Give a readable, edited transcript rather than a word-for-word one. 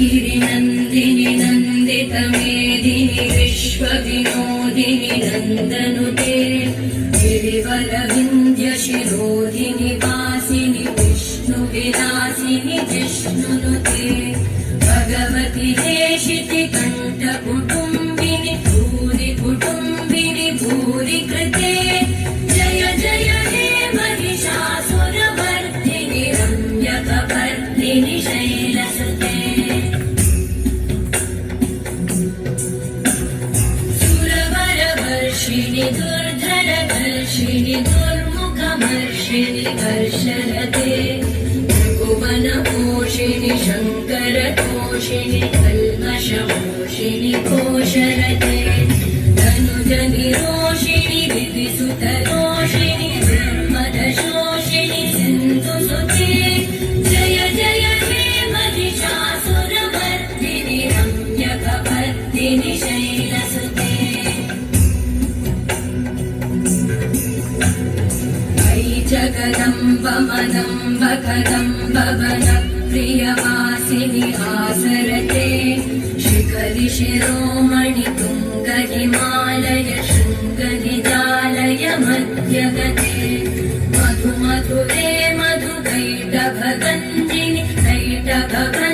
गिरिनन्दिनि नन्दितमेदिनि विश्वविनोदिनि नन्दनुते गिरिवरविन्ध्यशिरोधिनि वासिनि विष्णुविलासिनि जिष्णुनुते भगवति हेशिति कण्ठकुटुम्बिनि भूरि कुटुम्बिनि भूरि कृते जय जय हे महिषासुरवर्धिनि रम्यकवर्धिनि शैलसुते सुरवरवर्षिणि दुर्धरवर्षिणि दुर्मुखमर्षिणि वर्षरते भुवनपोषिणि शङ्करतोषिणि कल्मषमोषिणि कोशरते धनुजनिरोषिणि विधिसुतरोषिणि ब्रह्मदशोषिणि सिन्धुसुते जय जय हे महिषासुरवर्धिनि रम्यकवर्धिनि शैलसुते जगदम्ब मदम्ब कदम्ब वनप्रियवासिनि आसरते शिखरि शिरोमणि तुङ्ग हिमालय शृङ्गनिजालय मध्यगते मधु मधुरे मधुकैटभगञ्जिनि कैटभगञ्जिनि